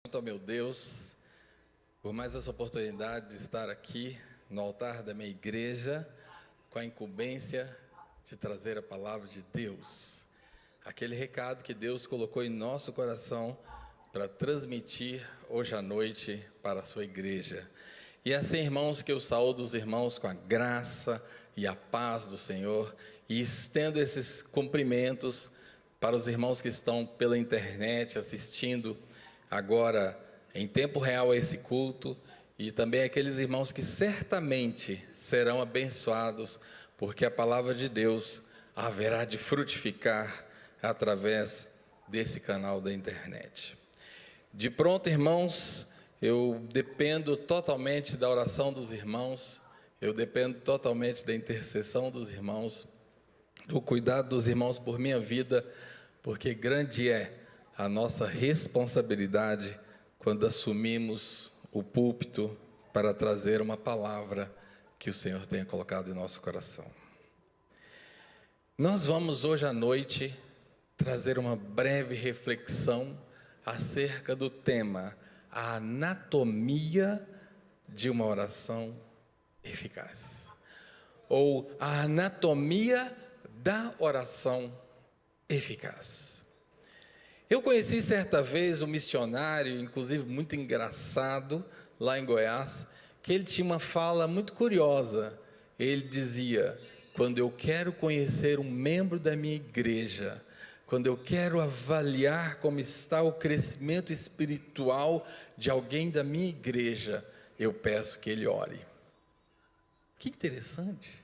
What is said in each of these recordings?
Muito ao meu Deus, por mais essa oportunidade de estar aqui no altar da minha igreja, com a incumbência de trazer a palavra de Deus. Aquele recado que Deus colocou em nosso coração para transmitir hoje à noite para a sua igreja. E assim, irmãos, que eu saúdo os irmãos com a graça e a paz do Senhor e estendo esses cumprimentos para os irmãos que estão pela internet assistindo agora em tempo real a esse culto, e também aqueles irmãos que certamente serão abençoados, porque a palavra de Deus haverá de frutificar através desse canal da internet. De pronto, irmãos, eu dependo totalmente da oração dos irmãos, eu dependo totalmente da intercessão dos irmãos, do cuidado dos irmãos por minha vida, porque grande é a nossa responsabilidade quando assumimos o púlpito para trazer uma palavra que o Senhor tenha colocado em nosso coração. Nós vamos hoje à noite trazer uma breve reflexão acerca do tema a anatomia de uma oração eficaz, ou a anatomia da oração eficaz. Eu conheci certa vez um missionário, inclusive muito engraçado, lá em Goiás, que ele tinha uma fala muito curiosa. Ele dizia: quando eu quero conhecer um membro da minha igreja, quando eu quero avaliar como está o crescimento espiritual de alguém da minha igreja, eu peço que ele ore. Que interessante!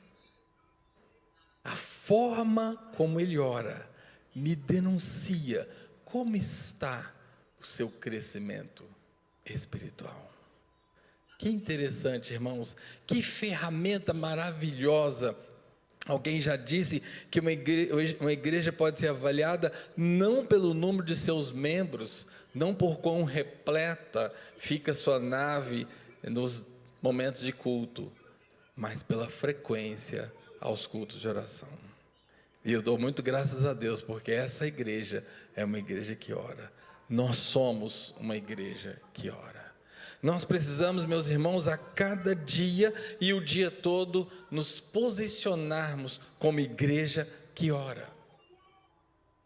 A forma como ele ora me denuncia como está o seu crescimento espiritual. Que interessante, irmãos, que ferramenta maravilhosa. Alguém já disse que uma igreja pode ser avaliada não pelo número de seus membros, não por quão repleta fica sua nave nos momentos de culto, mas pela frequência aos cultos de oração. E eu dou muito graças a Deus, porque essa igreja é uma igreja que ora. Nós somos uma igreja que ora. Nós precisamos, meus irmãos, a cada dia e o dia todo, nos posicionarmos como igreja que ora.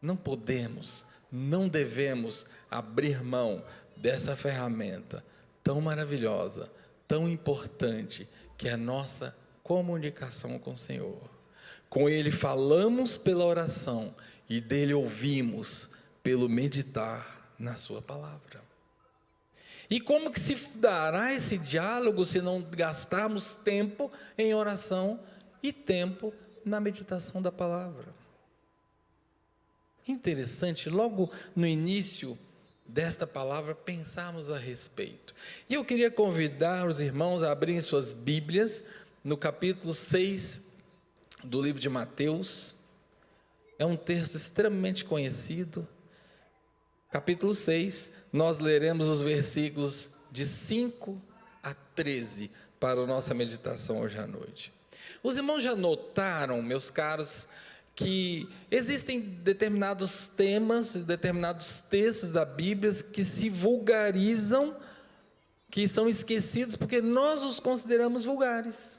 Não podemos, não devemos abrir mão dessa ferramenta tão maravilhosa, tão importante, que é a nossa comunicação com o Senhor. Com Ele falamos pela oração e dele ouvimos pelo meditar na sua palavra. E como que se dará esse diálogo se não gastarmos tempo em oração e tempo na meditação da palavra? Interessante, logo no início desta palavra pensarmos a respeito. E eu queria convidar os irmãos a abrirem suas Bíblias no capítulo 6 do livro de Mateus. É um texto extremamente conhecido. Capítulo 6, nós leremos os versículos de 5 a 13 para a nossa meditação hoje à noite. Os irmãos já notaram, meus caros, que existem determinados temas, determinados textos da Bíblia que se vulgarizam, que são esquecidos porque nós os consideramos vulgares.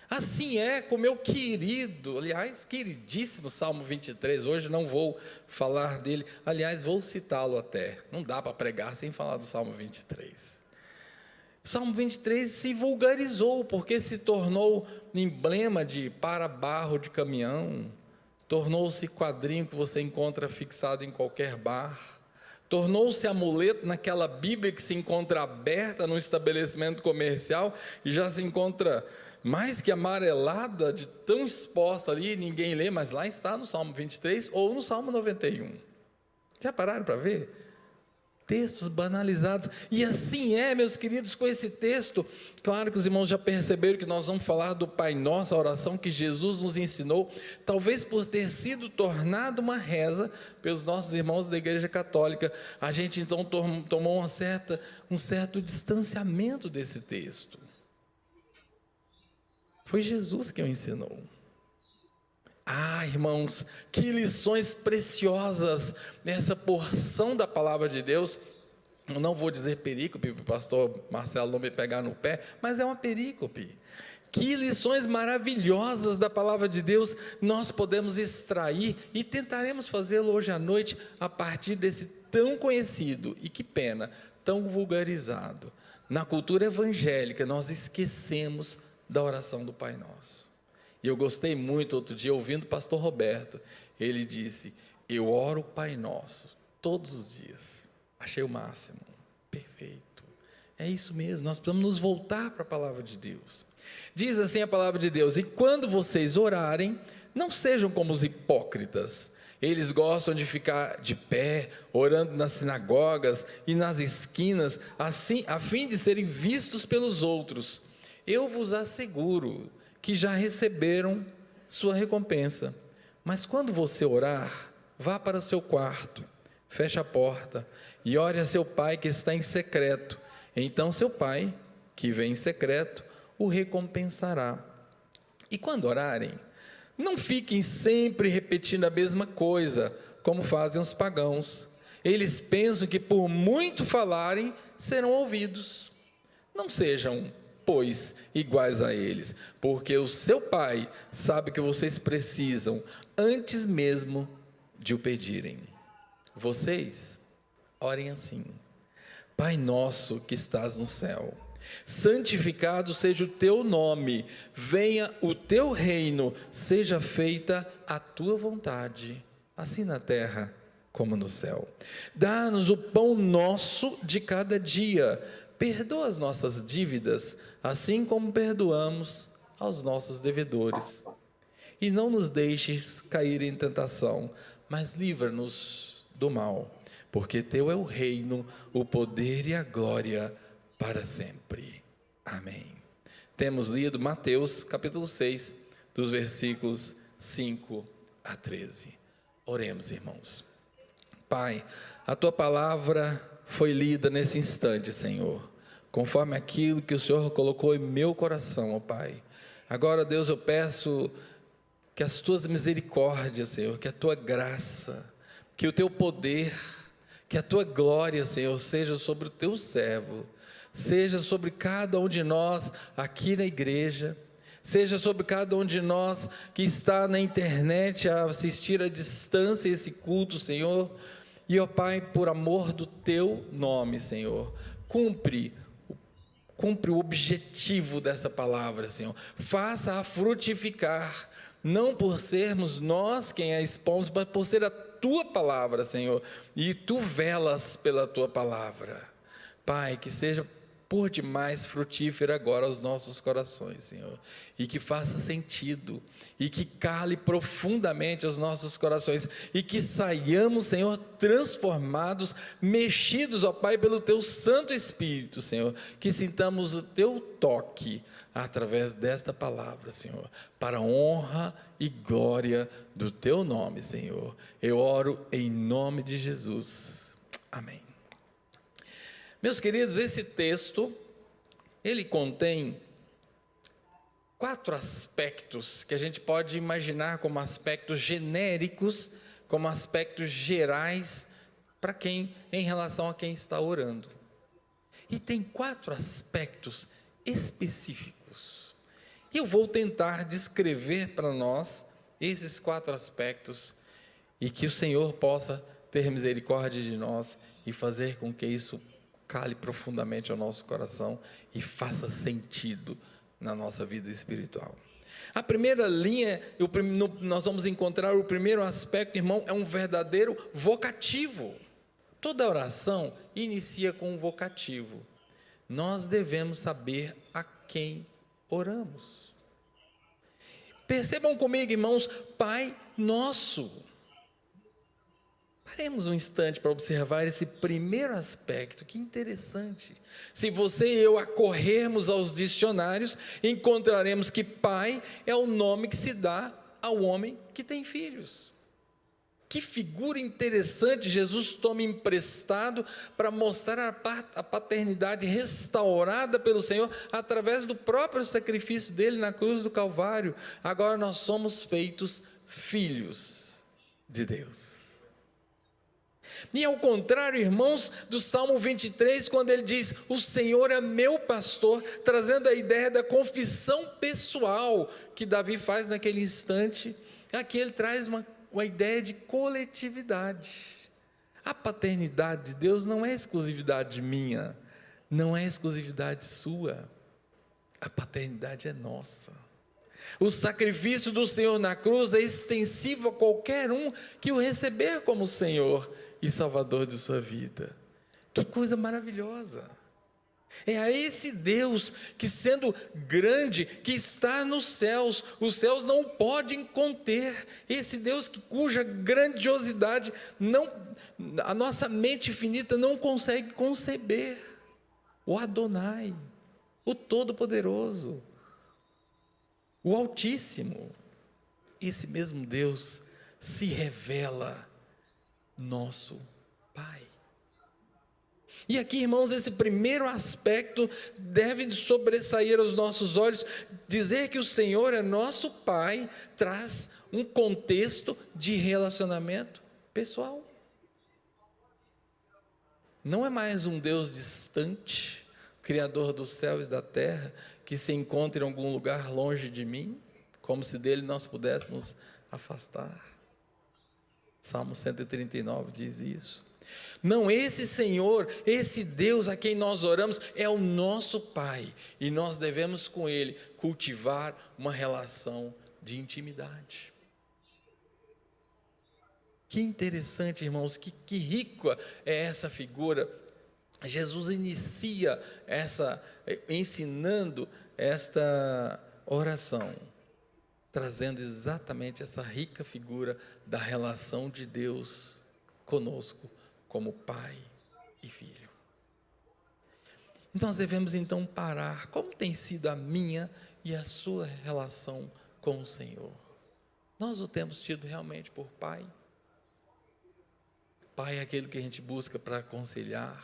Assim é com o meu querido, aliás, queridíssimo Salmo 23, hoje não vou falar dele, aliás, vou citá-lo até, não dá para pregar sem falar do Salmo 23. O Salmo 23 se vulgarizou, porque se tornou emblema de para-barro de caminhão, tornou-se quadrinho que você encontra fixado em qualquer bar, tornou-se amuleto naquela Bíblia que se encontra aberta no estabelecimento comercial e já se encontra mais que amarelada, de tão exposta ali, ninguém lê, mas lá está no Salmo 23 ou no Salmo 91. Já pararam para ver? Textos banalizados. E assim é, meus queridos, com esse texto. Claro que os irmãos já perceberam que nós vamos falar do Pai Nosso, a oração que Jesus nos ensinou, talvez por ter sido tornado uma reza pelos nossos irmãos da Igreja Católica. A gente então tomou um certo distanciamento desse texto. Foi Jesus que o ensinou. Ah, irmãos, que lições preciosas nessa porção da palavra de Deus Eu não vou dizer perícope, para o pastor Marcelo não me pegar no pé, mas é uma perícope. Que lições maravilhosas da palavra de Deus nós podemos extrair e tentaremos fazê-lo hoje à noite a partir desse tão conhecido e que pena, tão vulgarizado. Na cultura evangélica nós esquecemos da oração do Pai Nosso. E eu gostei muito outro dia ouvindo o pastor Roberto, ele disse: eu oro o Pai Nosso todos os dias. Achei o máximo, perfeito. É isso mesmo, nós precisamos nos voltar para a palavra de Deus. Diz assim a palavra de Deus: e quando vocês orarem, não sejam como os hipócritas. Eles gostam de ficar de pé, orando nas sinagogas e nas esquinas, assim, a fim de serem vistos pelos outros. Eu vos asseguro que já receberam sua recompensa. Mas quando você orar, vá para o seu quarto, feche a porta e ore a seu pai que está em secreto. Então seu pai, que vem em secreto, o recompensará. E quando orarem, não fiquem sempre repetindo a mesma coisa, como fazem os pagãos. Eles pensam que por muito falarem, serão ouvidos. Não sejam, pois, iguais a eles, porque o seu pai sabe que vocês precisam, antes mesmo de o pedirem. Vocês orem assim: Pai nosso que estás no céu, santificado seja o teu nome, venha o teu reino, seja feita a tua vontade, assim na terra como no céu. Dá-nos o pão nosso de cada dia, perdoa as nossas dívidas, assim como perdoamos aos nossos devedores. E não nos deixes cair em tentação, mas livra-nos do mal, porque teu é o reino, o poder e a glória para sempre. Amém. Temos lido Mateus capítulo 6, dos versículos 5 a 13. Oremos, irmãos. Pai, a tua palavra foi lida nesse instante, Senhor, conforme aquilo que o Senhor colocou em meu coração, ó Pai. Agora, Deus, eu peço que as tuas misericórdias, Senhor, que a tua graça, que o teu poder, que a tua glória, Senhor, seja sobre o teu servo, seja sobre cada um de nós aqui na igreja, seja sobre cada um de nós que está na internet a assistir à distância esse culto, Senhor. E, ó Pai, por amor do teu nome, Senhor, cumpre o objetivo dessa palavra, Senhor. Faça-a frutificar, não por sermos nós quem a expomos, mas por ser a tua palavra, Senhor. E tu velas pela tua palavra. Pai, que seja por demais frutífera agora aos nossos corações, Senhor, e que faça sentido, e que cale profundamente aos nossos corações, e que saiamos, Senhor, transformados, mexidos, ó Pai, pelo Teu Santo Espírito, Senhor, que sintamos o Teu toque, através desta palavra, Senhor, para a honra e glória do Teu nome, Senhor. Eu oro em nome de Jesus. Amém. Meus queridos, esse texto, ele contém 4 aspectos que a gente pode imaginar como aspectos genéricos, como aspectos gerais para quem, em relação a quem está orando. E tem 4 aspectos específicos. E eu vou tentar descrever para nós esses 4 aspectos e que o Senhor possa ter misericórdia de nós e fazer com que isso cale profundamente ao nosso coração e faça sentido na nossa vida espiritual. A primeira linha, nós vamos encontrar o primeiro aspecto, irmão, é um verdadeiro vocativo. Toda oração inicia com um vocativo. Nós devemos saber a quem oramos. Percebam comigo, irmãos, Pai Nosso. Paremos um instante para observar esse primeiro aspecto, que interessante. Se você e eu acorrermos aos dicionários, encontraremos que pai é o nome que se dá ao homem que tem filhos. Que figura interessante Jesus toma emprestado para mostrar a paternidade restaurada pelo Senhor através do próprio sacrifício dele na cruz do Calvário. Agora nós somos feitos filhos de Deus. E ao contrário, irmãos, do Salmo 23, quando ele diz, o Senhor é meu pastor, trazendo a ideia da confissão pessoal que Davi faz naquele instante, aqui ele traz uma ideia de coletividade. A paternidade de Deus não é exclusividade minha, não é exclusividade sua, a paternidade é nossa. O sacrifício do Senhor na cruz é extensivo a qualquer um que o receber como Senhor e Salvador de sua vida. Que coisa maravilhosa! É a esse Deus que, sendo grande, que está nos céus, os céus não podem conter, esse Deus cuja grandiosidade a nossa mente finita não consegue conceber, o Adonai, o Todo-Poderoso, o Altíssimo, esse mesmo Deus se revela nosso Pai. E aqui, irmãos, esse primeiro aspecto deve sobressair aos nossos olhos. Dizer que o Senhor é nosso Pai traz um contexto de relacionamento pessoal. Não é mais um Deus distante, Criador do céu e da terra, que se encontra em algum lugar longe de mim, como se dele nós pudéssemos afastar. Salmo 139 diz isso. Não, esse Senhor, esse Deus a quem nós oramos é o nosso Pai, e nós devemos com Ele cultivar uma relação de intimidade. Que interessante, irmãos, que rica é essa figura. Jesus inicia ensinando esta oração, trazendo exatamente essa rica figura da relação de Deus conosco, como Pai e Filho. Nós devemos então parar. Como tem sido a minha e a sua relação com o Senhor? Nós o temos tido realmente por Pai? Pai é aquele que a gente busca para aconselhar.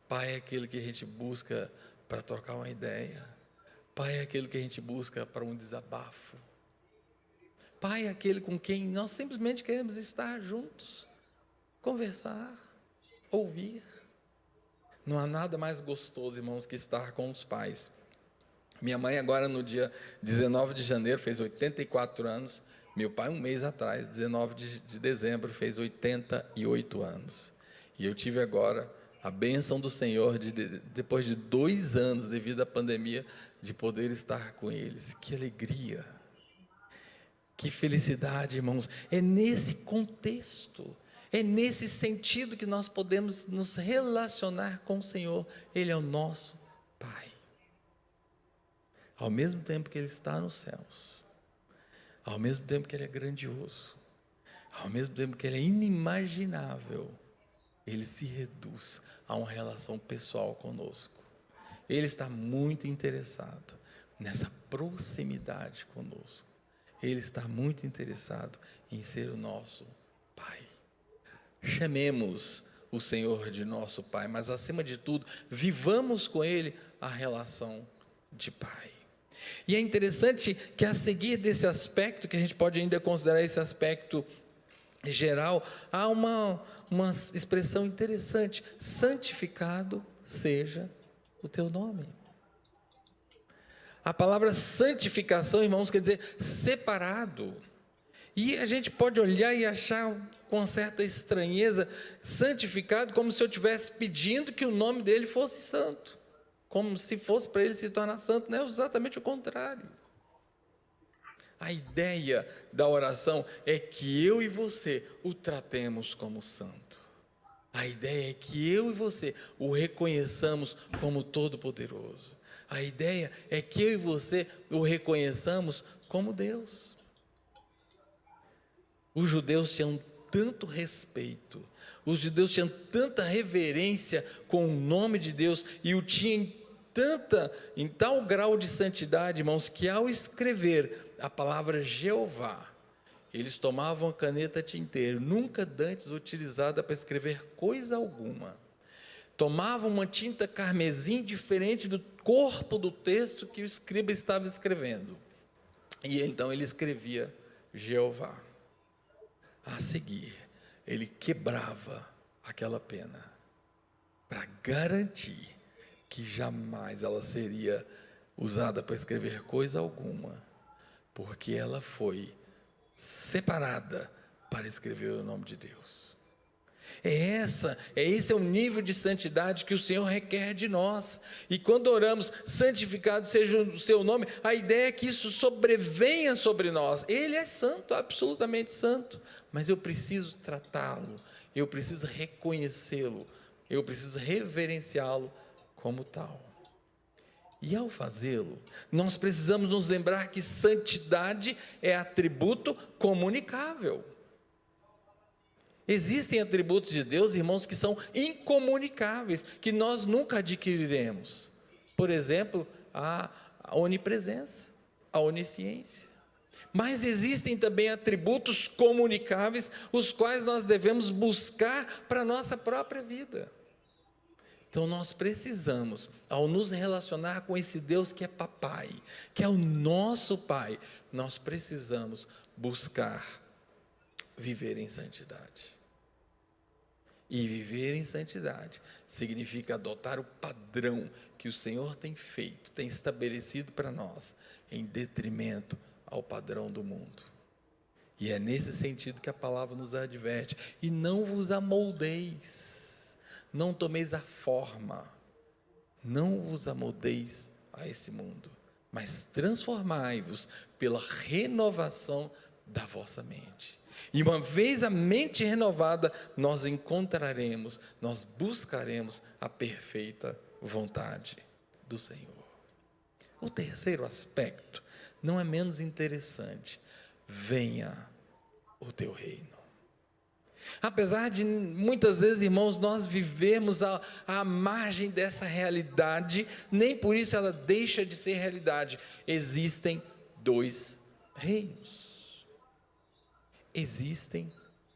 Pai é aquele que a gente busca para trocar uma ideia. Pai é aquele que a gente busca para um desabafo. Pai é aquele com quem nós simplesmente queremos estar juntos, conversar, ouvir. Não há nada mais gostoso, irmãos, que estar com os pais. Minha mãe agora no dia 19 de janeiro fez 84 anos. Meu pai um mês atrás, 19 de dezembro, fez 88 anos. E eu tive agora a bênção do Senhor, depois de 2 anos, devido à pandemia, de poder estar com eles. Que alegria, que felicidade, irmãos. É nesse contexto, é nesse sentido que nós podemos nos relacionar com o Senhor. Ele é o nosso Pai. Ao mesmo tempo que Ele está nos céus, ao mesmo tempo que Ele é grandioso, ao mesmo tempo que Ele é inimaginável, Ele se reduz a uma relação pessoal conosco. Ele está muito interessado nessa proximidade conosco. Ele está muito interessado em ser o nosso Pai. Chamemos o Senhor de nosso Pai, mas acima de tudo, vivamos com Ele a relação de Pai. E é interessante que a seguir desse aspecto, que a gente pode ainda considerar esse aspecto geral, há uma expressão interessante: santificado seja o teu nome. A palavra santificação, irmãos, quer dizer separado. E a gente pode olhar e achar com certa estranheza, santificado, como se eu estivesse pedindo que o nome dele fosse santo, como se fosse para ele se tornar santo. Não é exatamente o contrário. A ideia da oração é que eu e você o tratemos como santo. A ideia é que eu e você o reconheçamos como todo-poderoso. A ideia é que eu e você o reconheçamos como Deus. Os judeus tinham tanto respeito, os judeus tinham tanta reverência com o nome de Deus, e o tinham em tal grau de santidade, irmãos, que ao escrever a palavra Jeová, eles tomavam a caneta tinteiro, nunca dantes utilizada para escrever coisa alguma. Tomavam uma tinta carmesim diferente do corpo do texto que o escriba estava escrevendo. E então ele escrevia Jeová. A seguir, ele quebrava aquela pena para garantir que jamais ela seria usada para escrever coisa alguma, porque ela foi separada para escrever o nome de Deus. Esse é o nível de santidade que o Senhor requer de nós. E quando oramos, santificado seja o seu nome, a ideia é que isso sobrevenha sobre nós. Ele é santo, absolutamente santo, mas eu preciso tratá-lo, eu preciso reconhecê-lo, eu preciso reverenciá-lo como tal. E ao fazê-lo, nós precisamos nos lembrar que santidade é atributo comunicável. Existem atributos de Deus, irmãos, que são incomunicáveis, que nós nunca adquiriremos. Por exemplo, a onipresença, a onisciência. Mas existem também atributos comunicáveis, os quais nós devemos buscar para a nossa própria vida. Então nós precisamos, ao nos relacionar com esse Deus que é papai, que é o nosso pai, nós precisamos buscar viver em santidade. E viver em santidade significa adotar o padrão que o Senhor tem feito, tem estabelecido para nós, em detrimento ao padrão do mundo. E é nesse sentido que a palavra nos adverte: e não vos amoldeis, não tomeis a forma, não vos amoldeis a esse mundo, mas transformai-vos pela renovação da vossa mente. E uma vez a mente renovada, nós encontraremos, nós buscaremos a perfeita vontade do Senhor. O terceiro aspecto não é menos interessante: venha o teu reino. Apesar de muitas vezes, irmãos, nós vivemos à margem dessa realidade, nem por isso ela deixa de ser realidade. Existem dois reinos. Existem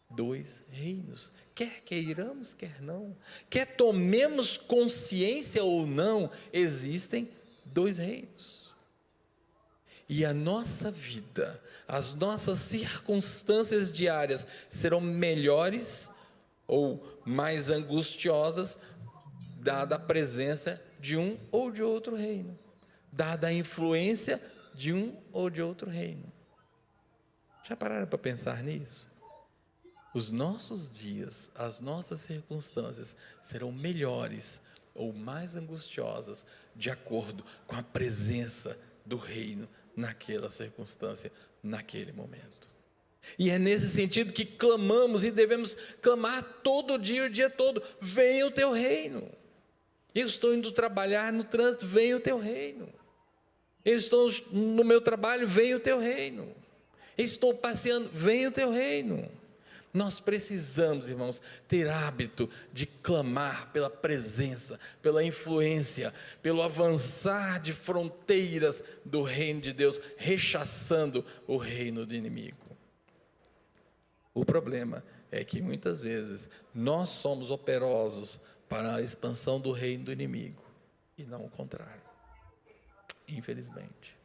dois reinos, quer queiramos, quer não, quer tomemos consciência ou não, existem dois reinos. E a nossa vida, as nossas circunstâncias diárias serão melhores ou mais angustiosas, dada a presença de um ou de outro reino, dada a influência de um ou de outro reino. Já pararam para pensar nisso? Os nossos dias, as nossas circunstâncias serão melhores ou mais angustiosas de acordo com a presença do reino naquela circunstância, naquele momento. E é nesse sentido que clamamos e devemos clamar todo dia, o dia todo: venha o teu reino. Eu estou indo trabalhar no trânsito, venha o teu reino. Eu estou no meu trabalho, venha o teu reino. Estou passeando, venha o teu reino. Nós precisamos, irmãos, ter hábito de clamar pela presença, pela influência, pelo avançar de fronteiras do reino de Deus, rechaçando o reino do inimigo. O problema é que muitas vezes nós somos operosos para a expansão do reino do inimigo e não o contrário, infelizmente.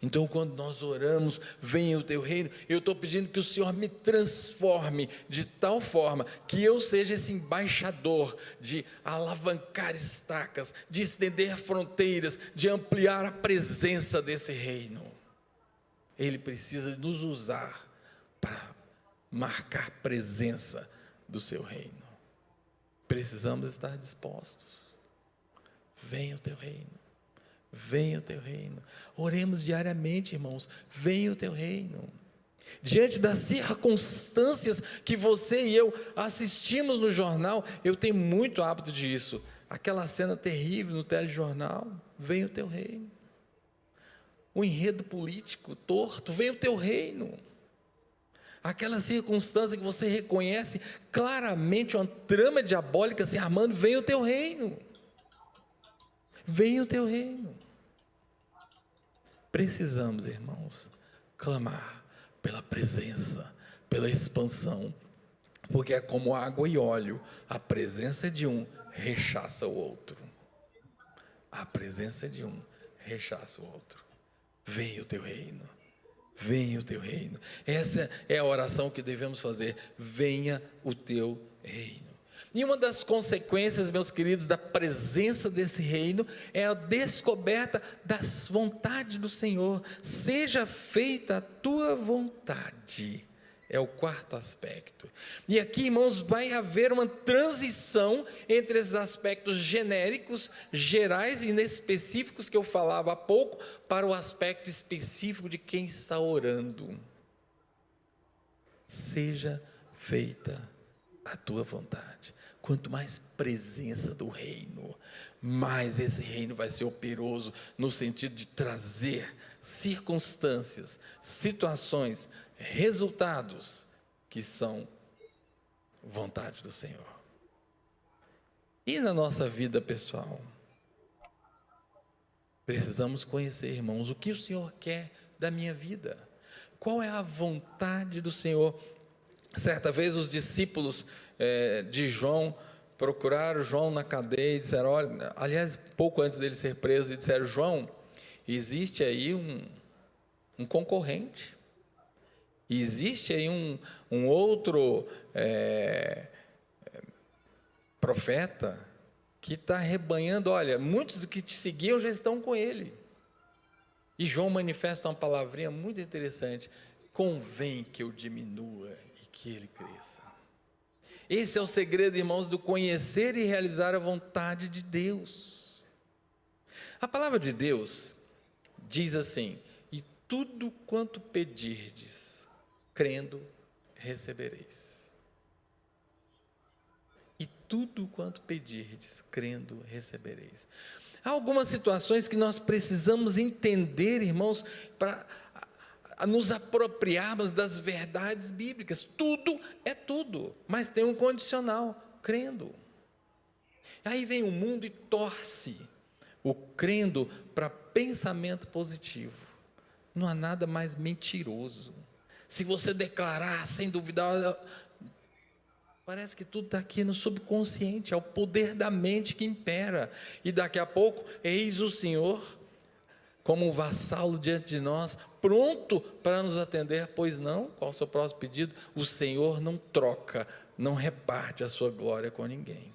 Então, quando nós oramos, venha o teu reino, eu estou pedindo que o Senhor me transforme de tal forma que eu seja esse embaixador de alavancar estacas, de estender fronteiras, de ampliar a presença desse reino. Ele precisa nos usar para marcar presença do seu reino. Precisamos estar dispostos. Venha o teu reino. Venha o teu reino. Oremos diariamente, irmãos. Venha o teu reino. Diante das circunstâncias que você e eu assistimos no jornal, eu tenho muito hábito disso. Aquela cena terrível no telejornal, venha o teu reino. O enredo político torto, venha o teu reino. Aquela circunstância que você reconhece claramente uma trama diabólica se armando, venha o teu reino. Venha o teu reino. Precisamos, irmãos, clamar pela presença, pela expansão, porque é como água e óleo, a presença de um rechaça o outro. A presença de um rechaça o outro. Venha o teu reino, venha o teu reino. Essa é a oração que devemos fazer, venha o teu reino. E uma das consequências, meus queridos, da presença desse reino é a descoberta das vontades do Senhor. Seja feita a tua vontade. É o quarto aspecto. E aqui, irmãos, vai haver uma transição entre esses aspectos genéricos, gerais e inespecíficos que eu falava há pouco, para o aspecto específico de quem está orando. Seja feita a tua vontade. Quanto mais presença do reino, mais esse reino vai ser operoso no sentido de trazer circunstâncias, situações, resultados que são vontade do Senhor. E na nossa vida pessoal, precisamos conhecer, irmãos, o que o Senhor quer da minha vida. Qual é a vontade do Senhor? Certa vez os discípulos de João procuraram João na cadeia e disseram, olha, aliás, pouco antes dele ser preso, e disseram, João, existe aí um concorrente, existe aí um outro profeta que está arrebanhando, olha, muitos do que te seguiam já estão com ele. E João manifesta uma palavrinha muito interessante, convém que eu diminua e que ele cresça. Esse é o segredo, irmãos, do conhecer e realizar a vontade de Deus. A palavra de Deus diz assim, e tudo quanto pedirdes, crendo, recebereis. E tudo quanto pedirdes, crendo, recebereis. Há algumas situações que nós precisamos entender, irmãos, para nos apropriarmos das verdades bíblicas. Tudo é tudo, mas tem um condicional, crendo. Aí vem o mundo e torce o crendo para pensamento positivo. Não há nada mais mentiroso. Se você declarar sem duvidar, parece que tudo está aqui no subconsciente, é o poder da mente que impera. E daqui a pouco, eis o Senhor como um vassalo diante de nós, pronto para nos atender, pois não, qual o seu próximo pedido? O Senhor não troca, não reparte a sua glória com ninguém.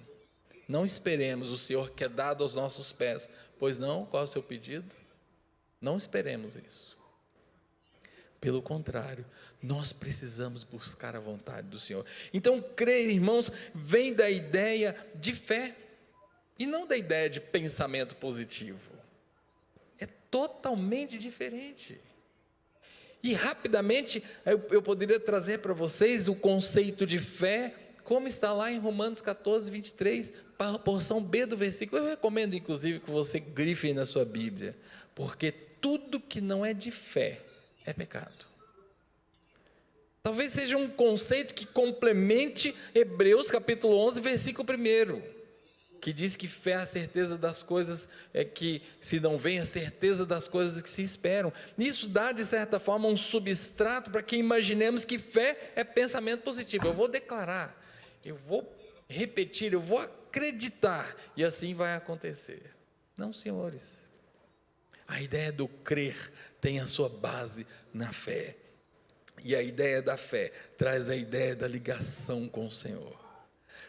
Não esperemos o Senhor que é dado aos nossos pés, pois não, qual o seu pedido? Não esperemos isso. Pelo contrário, nós precisamos buscar a vontade do Senhor. Então, crer, irmãos, vem da ideia de fé, e não da ideia de pensamento positivo. Totalmente diferente. E rapidamente eu poderia trazer para vocês o conceito de fé, como está lá em Romanos 14, 23, para a porção B do versículo. Eu recomendo inclusive que você grife na sua Bíblia, porque tudo que não é de fé é pecado. Talvez seja um conceito que complemente Hebreus capítulo 11, versículo 1, que diz que fé é a certeza das coisas que se não vem, a certeza das coisas que se esperam. Isso dá, de certa forma, um substrato para que imaginemos que fé é pensamento positivo. Eu vou declarar, eu vou repetir, eu vou acreditar, e assim vai acontecer. Não, senhores. A ideia do crer tem a sua base na fé. E a ideia da fé traz a ideia da ligação com o Senhor.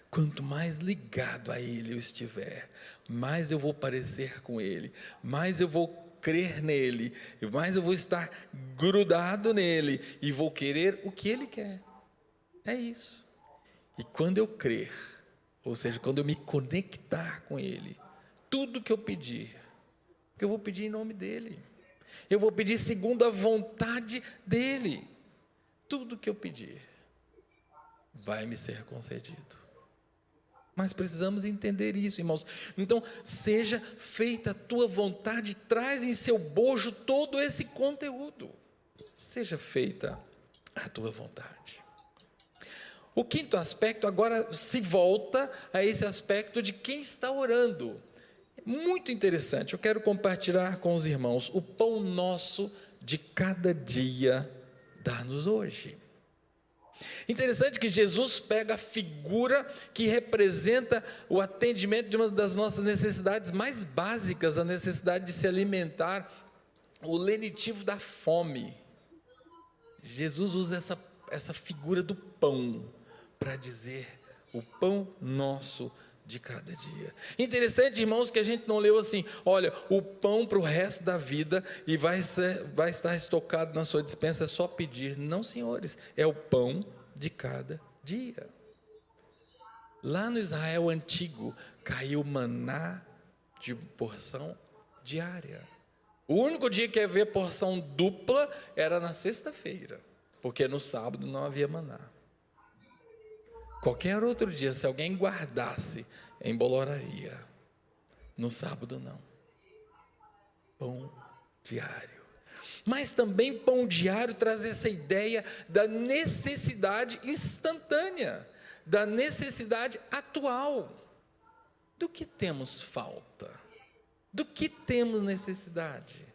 Quanto mais ligado a Ele eu estiver, mais eu vou parecer com Ele, mais eu vou crer nele, mais eu vou estar grudado nele e vou querer o que Ele quer. É isso. E quando eu crer, ou seja, quando eu me conectar com Ele, tudo que eu pedir, eu vou pedir em nome dEle, eu vou pedir segundo a vontade dEle. Tudo que eu pedir vai me ser concedido. Mas precisamos entender isso, irmãos. Então, seja feita a tua vontade, traz em seu bojo todo esse conteúdo. Seja feita a tua vontade. O quinto aspecto agora se volta a esse aspecto de quem está orando. Muito interessante, eu quero compartilhar com os irmãos o pão nosso de cada dia, dá-nos hoje. Interessante que Jesus pega a figura que representa o atendimento de uma das nossas necessidades mais básicas, a necessidade de se alimentar, o lenitivo da fome. Jesus usa essa figura do pão para dizer o pão nosso de cada dia. Interessante, irmãos, que a gente não leu assim, olha, o pão para o resto da vida e vai estar estocado na sua despensa, é só pedir. Não, senhores, é o pão de cada dia. Lá no Israel antigo, caiu maná de porção diária. O único dia que havia porção dupla era na sexta-feira, porque no sábado não havia maná. Qualquer outro dia, se alguém guardasse, emboloraria. No sábado, não. Pão diário. Mas também pão diário traz essa ideia da necessidade instantânea, da necessidade atual. Do que temos falta? Do que temos necessidade?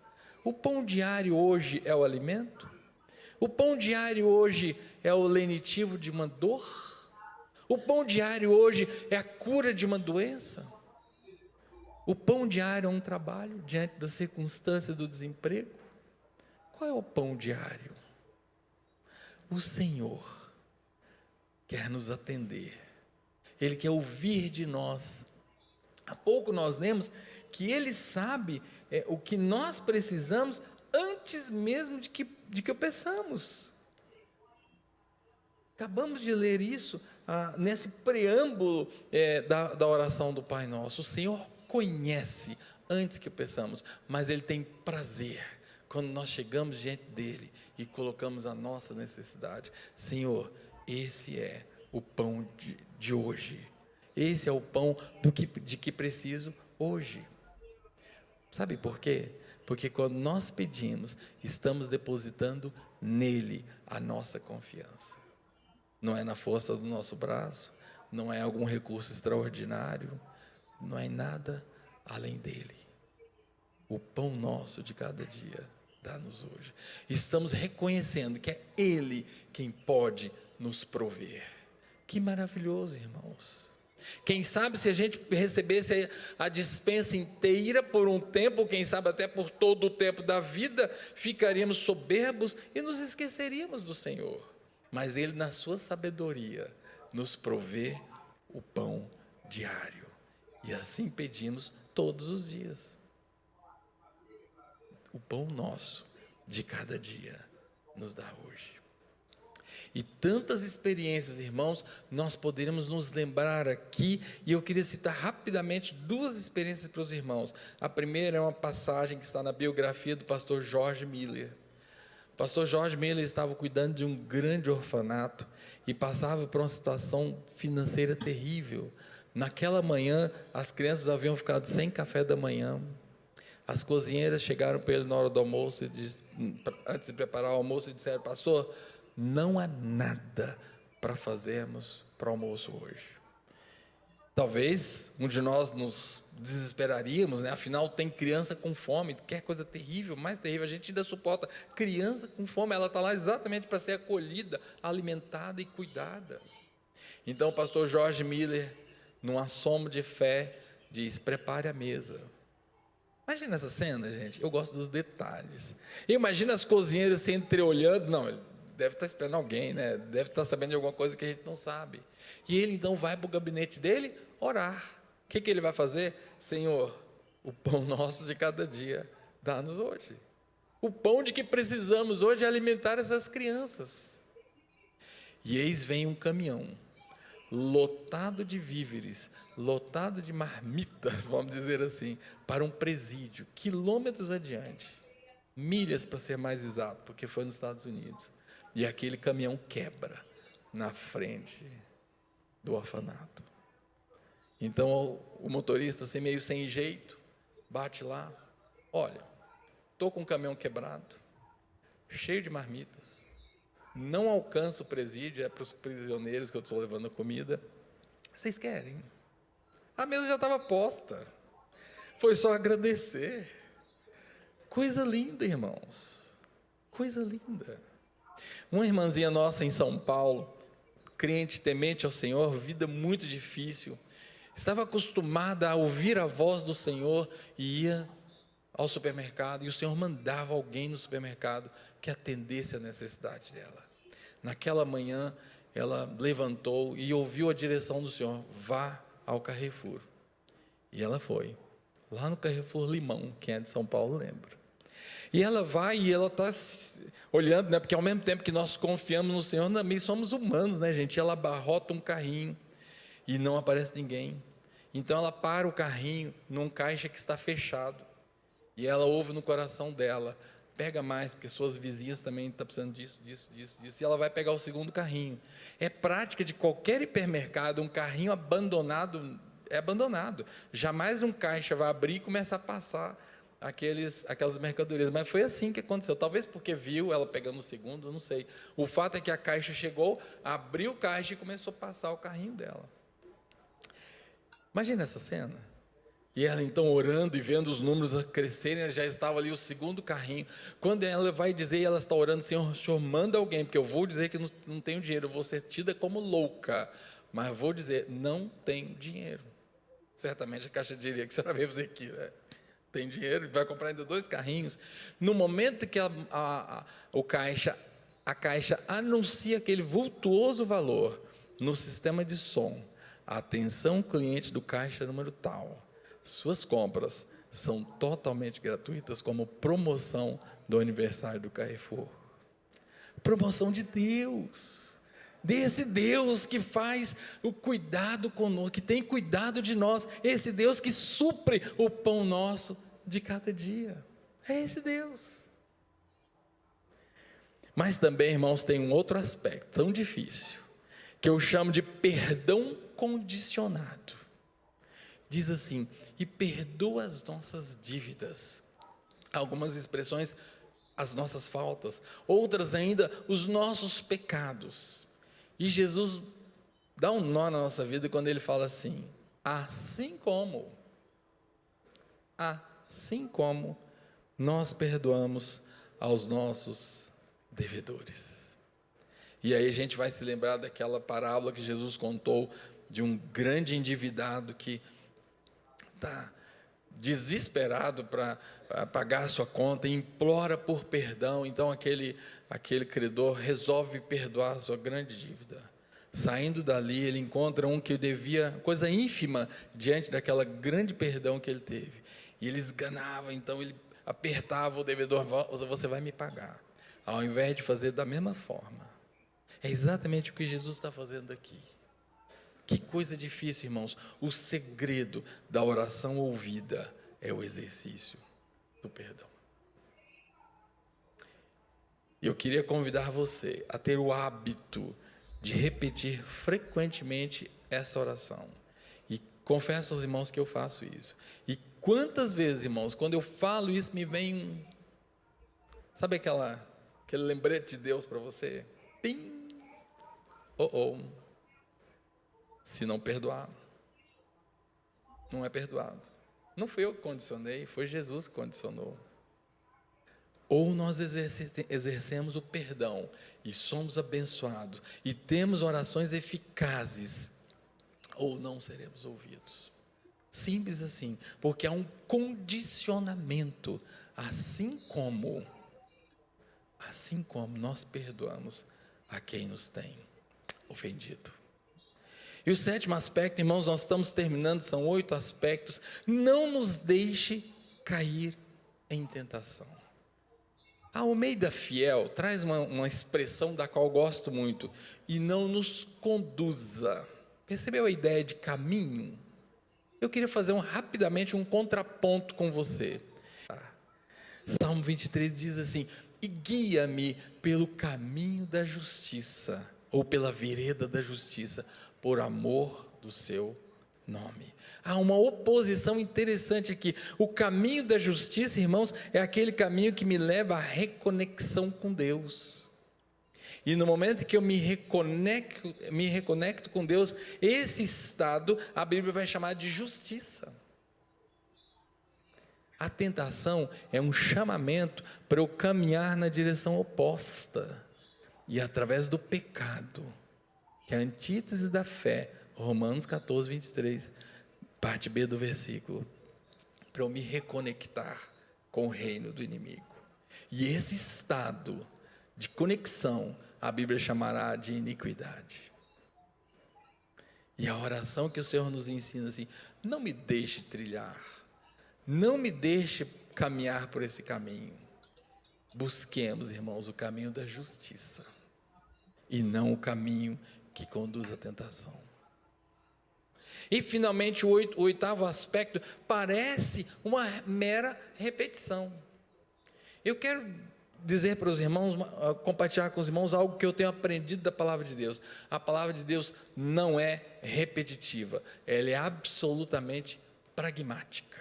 O pão diário hoje é o alimento? O pão diário hoje é o lenitivo de uma dor? O pão diário hoje é a cura de uma doença? O pão diário é um trabalho diante da circunstância do desemprego? Qual é o pão diário? O Senhor quer nos atender. Ele quer ouvir de nós. Há pouco nós lemos que Ele sabe o que nós precisamos antes mesmo de que o peçamos. Acabamos de ler isso nesse preâmbulo da oração do Pai Nosso. O Senhor conhece antes que o peçamos, mas Ele tem prazer quando nós chegamos diante dEle e colocamos a nossa necessidade. Senhor, esse é o pão de hoje. Esse é o pão de que preciso hoje. Sabe por quê? Porque quando nós pedimos, estamos depositando nele a nossa confiança. Não é na força do nosso braço, não é algum recurso extraordinário, não é nada além dele. O pão nosso de cada dia, dá-nos hoje. Estamos reconhecendo que é Ele quem pode nos prover. Que maravilhoso, irmãos. Quem sabe se a gente recebesse a dispensa inteira por um tempo, quem sabe até por todo o tempo da vida, ficaríamos soberbos e nos esqueceríamos do Senhor. Mas Ele, na sua sabedoria, nos provê o pão diário. E assim pedimos todos os dias. O pão nosso de cada dia nos dá hoje. E tantas experiências, irmãos, nós poderíamos nos lembrar aqui, e eu queria citar rapidamente duas experiências para os irmãos. A primeira é uma passagem que está na biografia do pastor George Miller. O pastor George Miller estava cuidando de um grande orfanato e passava por uma situação financeira terrível. Naquela manhã, as crianças haviam ficado sem café da manhã. As cozinheiras chegaram para ele na hora do almoço, antes de preparar o almoço, e disseram: pastor, não há nada para fazermos para o almoço hoje. Talvez um de nós nos desesperaríamos, né? Afinal tem criança com fome, que é coisa terrível, mais terrível, a gente ainda suporta. Criança com fome, ela está lá exatamente para ser acolhida, alimentada e cuidada. Então o pastor George Miller, num assomo de fé, diz: prepare a mesa. Imagina essa cena, gente. Eu gosto dos detalhes. Imagina as cozinheiras se entreolhando. Não, ele deve estar esperando alguém, né? Deve estar sabendo de alguma coisa que a gente não sabe. E ele então vai para o gabinete dele orar. O que ele vai fazer? Senhor, o pão nosso de cada dia, dá-nos hoje. O pão de que precisamos hoje é alimentar essas crianças. E eis vem um caminhão lotado de víveres, lotado de marmitas, vamos dizer assim, para um presídio, quilômetros adiante, milhas para ser mais exato, porque foi nos Estados Unidos. E aquele caminhão quebra na frente do orfanato. Então o motorista, assim, meio sem jeito, bate lá: olha, estou com um caminhão quebrado, cheio de marmitas, não alcança o presídio, é para os prisioneiros que eu estou levando a comida. Vocês querem? A mesa já estava posta, foi só agradecer. Coisa linda, irmãos, coisa linda. Uma irmãzinha nossa em São Paulo, crente, temente ao Senhor, vida muito difícil, estava acostumada a ouvir a voz do Senhor e ia ao supermercado, e o Senhor mandava alguém no supermercado que atendesse a necessidade dela. Naquela manhã, ela levantou e ouviu a direção do Senhor: vá ao Carrefour. E ela foi, lá no Carrefour Limão, quem é de São Paulo lembra. E ela vai e ela está olhando, né? Porque ao mesmo tempo que nós confiamos no Senhor, também somos humanos, né, gente? Ela abarrota um carrinho e não aparece ninguém. Então ela para o carrinho num caixa que está fechado. E ela ouve no coração dela: pega mais, porque suas vizinhas também estão precisando disso. E ela vai pegar o segundo carrinho. É prática de qualquer hipermercado, um carrinho abandonado é abandonado. Jamais um caixa vai abrir e começar a passar aquelas mercadorias. Mas foi assim que aconteceu. Talvez porque viu ela pegando o segundo, não sei. O fato é que a caixa chegou, abriu o caixa e começou a passar o carrinho dela. Imagina essa cena. E ela então orando e vendo os números crescerem, já estava ali o segundo carrinho. Quando ela vai dizer, e ela está orando: Senhor, o Senhor manda alguém, porque eu vou dizer que não tenho dinheiro, eu vou ser tida como louca, mas vou dizer, não tenho dinheiro. Certamente a caixa diria: que a senhora veio fazer aqui, né? Tem dinheiro, vai comprar ainda 2 carrinhos. No momento que a caixa anuncia aquele vultuoso valor no sistema de som: atenção cliente do caixa número tal, suas compras são totalmente gratuitas, como promoção do aniversário do Carrefour. Promoção de Deus, desse Deus que faz o cuidado conosco, que tem cuidado de nós, esse Deus que supre o pão nosso de cada dia. É esse Deus. Mas também, irmãos, tem um outro aspecto tão difícil, que eu chamo de perdão condicionado. Diz assim: e perdoa as nossas dívidas. Algumas expressões, as nossas faltas, outras ainda, os nossos pecados. E Jesus dá um nó na nossa vida quando ele fala assim: assim como nós perdoamos aos nossos devedores. E aí a gente vai se lembrar daquela parábola que Jesus contou de um grande endividado que está desesperado para pagar a sua conta e implora por perdão. Então aquele credor resolve perdoar a sua grande dívida. Saindo dali, ele encontra um que devia coisa ínfima diante daquela grande perdão que ele teve. E ele esganava, então ele apertava o devedor: você vai me pagar. Ao invés de fazer da mesma forma. É exatamente o que Jesus está fazendo aqui. Que coisa difícil, irmãos. O segredo da oração ouvida é o exercício do perdão. Eu queria convidar você a ter o hábito de repetir frequentemente essa oração. E confesso aos irmãos que eu faço isso. E quantas vezes, irmãos, quando eu falo isso, me vem, sabe aquele lembrete de Deus para você? Pim! Se não perdoar, não é perdoado. Não fui eu que condicionei, foi Jesus que condicionou. Ou nós exercemos o perdão e somos abençoados e temos orações eficazes, ou não seremos ouvidos. Simples assim, porque há um condicionamento, assim como nós perdoamos a quem nos tem ofendido. E o 7º aspecto, irmãos, nós estamos terminando, são 8 aspectos: não nos deixe cair em tentação. A Almeida Fiel traz uma expressão da qual eu gosto muito: e não nos conduza. Percebeu a ideia de caminho? Eu queria fazer rapidamente um contraponto com você. Salmo 23 diz assim: e guia-me pelo caminho da justiça, ou pela vereda da justiça, por amor do seu nome. Há uma oposição interessante aqui. O caminho da justiça, irmãos, é aquele caminho que me leva à reconexão com Deus. E no momento que eu me reconecto com Deus, esse estado a Bíblia vai chamar de justiça. A tentação é um chamamento para eu caminhar na direção oposta. E através do pecado, que é a antítese da fé, Romanos 14, 23, parte B do versículo, para eu me reconectar com o reino do inimigo. E esse estado de conexão, a Bíblia chamará de iniquidade. E a oração que o Senhor nos ensina assim: não me deixe trilhar, não me deixe caminhar por esse caminho. Busquemos, irmãos, o caminho da justiça e não o caminho que conduz à tentação. E finalmente o oitavo aspecto parece uma mera repetição. Eu quero dizer para os irmãos, compartilhar com os irmãos algo que eu tenho aprendido da palavra de Deus. A palavra de Deus não é repetitiva, ela é absolutamente pragmática.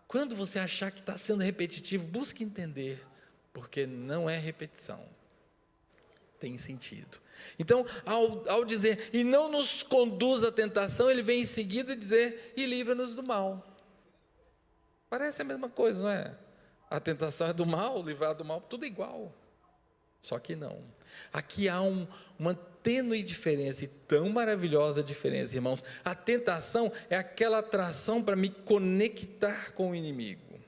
Quando você achar que está sendo repetitivo, busque entender, porque não é repetição, tem sentido. Então, ao dizer, e não nos conduz à tentação, ele vem em seguida dizer, e livra-nos do mal. Parece a mesma coisa, não é? A tentação é do mal, livrar do mal, tudo igual. Só que não. Aqui há uma tênue diferença, e tão maravilhosa diferença, irmãos. A tentação é aquela atração para me conectar com o inimigo.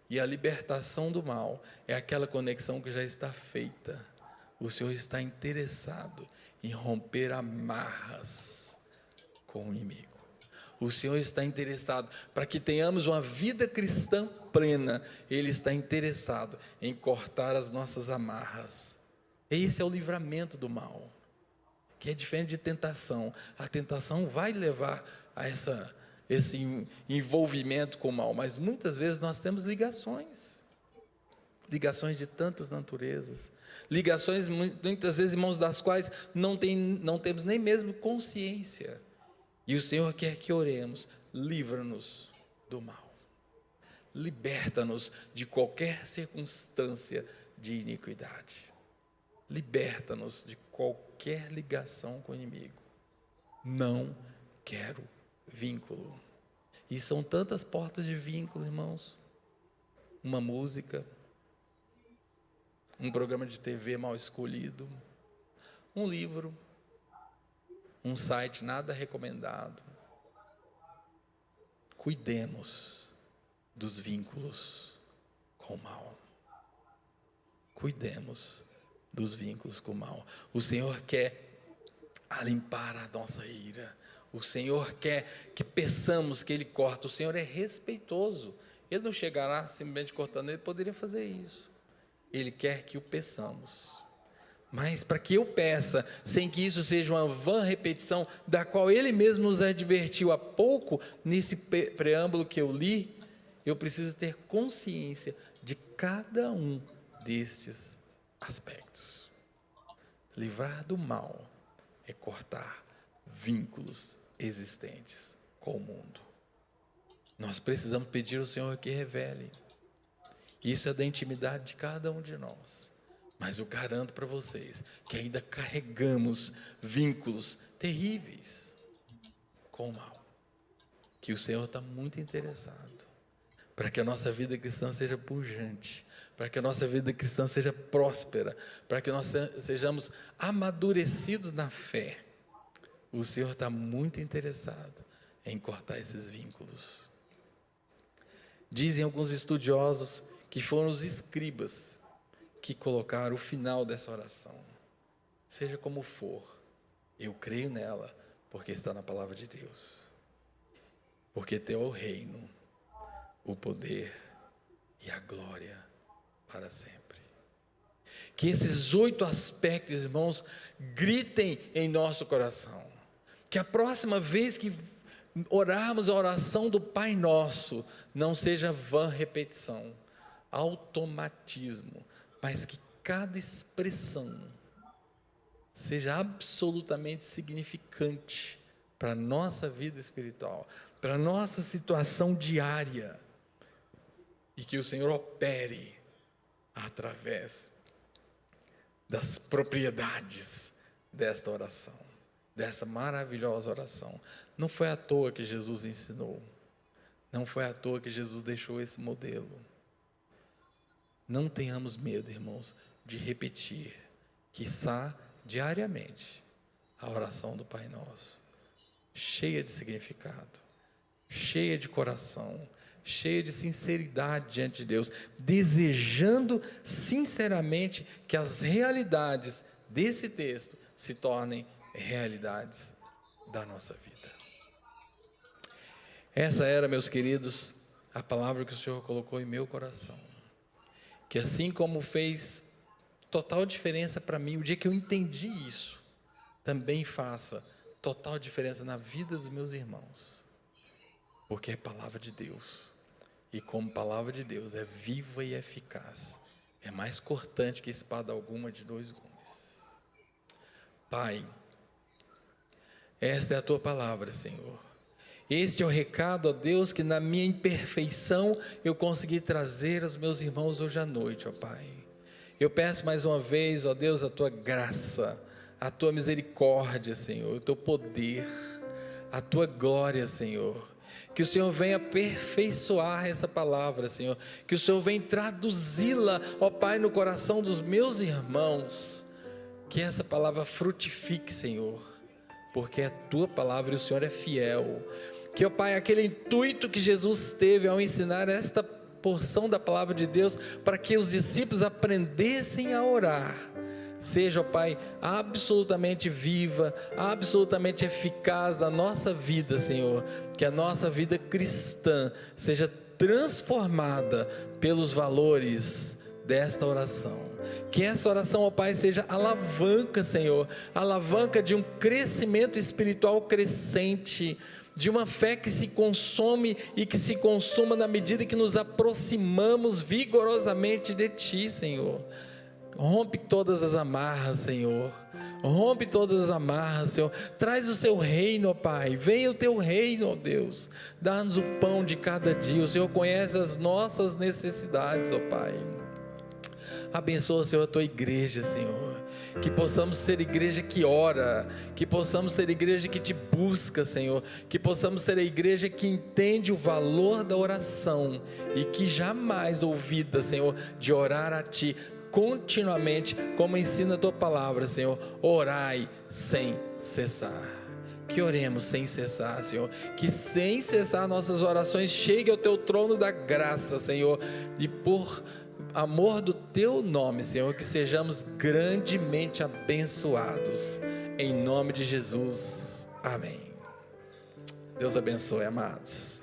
E a libertação do mal é aquela conexão que já está feita. O Senhor está interessado em romper amarras com o inimigo. O Senhor está interessado para que tenhamos uma vida cristã plena. Ele está interessado em cortar as nossas amarras. Esse é o livramento do mal, que é diferente de tentação. A tentação vai levar a esse envolvimento com o mal, mas muitas vezes nós temos ligações de tantas naturezas, ligações muitas vezes, irmãos, das quais não temos nem mesmo consciência. E o Senhor quer que oremos: livra-nos do mal, liberta-nos de qualquer circunstância de iniquidade, liberta-nos de qualquer ligação com o inimigo. Não quero vínculo. E são tantas portas de vínculo, irmãos. Uma música, um programa de TV mal escolhido, um livro, um site nada recomendado. Cuidemos dos vínculos com o mal. Cuidemos dos vínculos com o mal. O Senhor quer limpar a nossa ira. O Senhor quer que peçamos que Ele corta. O Senhor é respeitoso. Ele não chegará simplesmente cortando, Ele poderia fazer isso. Ele quer que o peçamos. Mas para que eu peça, sem que isso seja uma vã repetição, da qual Ele mesmo nos advertiu há pouco, nesse preâmbulo que eu li, eu preciso ter consciência de cada um destes aspectos. Livrar do mal é cortar vínculos existentes com o mundo. Nós precisamos pedir ao Senhor que revele. Isso é da intimidade de cada um de nós. Mas eu garanto para vocês que ainda carregamos vínculos terríveis com o mal. Que o Senhor está muito interessado para que a nossa vida cristã seja pujante, para que a nossa vida cristã seja próspera, para que nós sejamos amadurecidos na fé. O Senhor está muito interessado em cortar esses vínculos. Dizem alguns estudiosos que foram os escribas que colocaram o final dessa oração. Seja como for, eu creio nela, porque está na palavra de Deus. Porque teu é o reino, o poder e a glória para sempre. Que esses 8 aspectos, irmãos, gritem em nosso coração. Que a próxima vez que orarmos a oração do Pai Nosso, não seja vã repetição, automatismo, mas que cada expressão seja absolutamente significante para a nossa vida espiritual, para a nossa situação diária, e que o Senhor opere através das propriedades desta oração, dessa maravilhosa oração. Não foi à toa que Jesus ensinou, não foi à toa que Jesus deixou esse modelo. Não tenhamos medo, irmãos, de repetir, quiçá diariamente, a oração do Pai Nosso, cheia de significado, cheia de coração, cheia de sinceridade diante de Deus, desejando sinceramente que as realidades desse texto se tornem realidades da nossa vida. Essa era, meus queridos, a palavra que o Senhor colocou em meu coração, que assim como fez total diferença para mim, o dia que eu entendi isso, também faça total diferença na vida dos meus irmãos, porque é palavra de Deus, e como palavra de Deus é viva e eficaz, é mais cortante que espada alguma de dois gumes. Pai, esta é a tua palavra, Senhor. Este é o recado, ó Deus, que na minha imperfeição eu consegui trazer aos meus irmãos hoje à noite, ó Pai. Eu peço mais uma vez, ó Deus, a tua graça, a tua misericórdia, Senhor, o teu poder, a tua glória, Senhor. Que o Senhor venha aperfeiçoar essa palavra, Senhor. Que o Senhor venha traduzi-la, ó Pai, no coração dos meus irmãos. Que essa palavra frutifique, Senhor, porque é a tua palavra e o Senhor é fiel. Que, ó Pai, aquele intuito que Jesus teve ao ensinar esta porção da palavra de Deus, para que os discípulos aprendessem a orar, seja, ó Pai, absolutamente viva, absolutamente eficaz na nossa vida, Senhor. Que a nossa vida cristã seja transformada pelos valores desta oração. Que essa oração, ó Pai, seja alavanca, Senhor, alavanca de um crescimento espiritual crescente, de uma fé que se consome e que se consuma na medida que nos aproximamos vigorosamente de Ti, Senhor. Rompe todas as amarras, Senhor. Rompe todas as amarras, Senhor. Traz o seu reino, ó Pai. Venha o teu reino, ó Deus. Dá-nos o pão de cada dia. O Senhor conhece as nossas necessidades, ó Pai. Abençoa, Senhor, a tua igreja, Senhor. Que possamos ser igreja que ora, que possamos ser igreja que te busca, Senhor, que possamos ser a igreja que entende o valor da oração e que jamais ouvida, Senhor, de orar a Ti continuamente, como ensina a Tua palavra, Senhor. Orai sem cessar. Que oremos sem cessar, Senhor, que sem cessar nossas orações cheguem ao Teu trono da graça, Senhor, e por amor do Teu nome, Senhor, que sejamos grandemente abençoados, em nome de Jesus, amém. Deus abençoe, amados.